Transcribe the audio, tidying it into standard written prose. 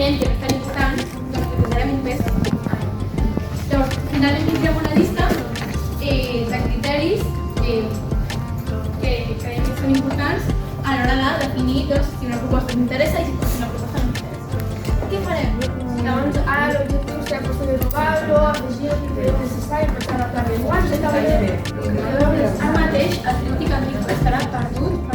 evidentment, que no és tan important, doncs li posarem un pes. Llavors, finalment tindrem una llista de criteris que creiem que són importants a l'hora de definir si una proposta ens interessa i si una proposta no ens interessa. Què farem? Llavors, ara l'objectiu serà desenvolupar-lo, afegir els criteris necessaris per cada pla de llenguatge. Ara mateix el crític antic estarà perdut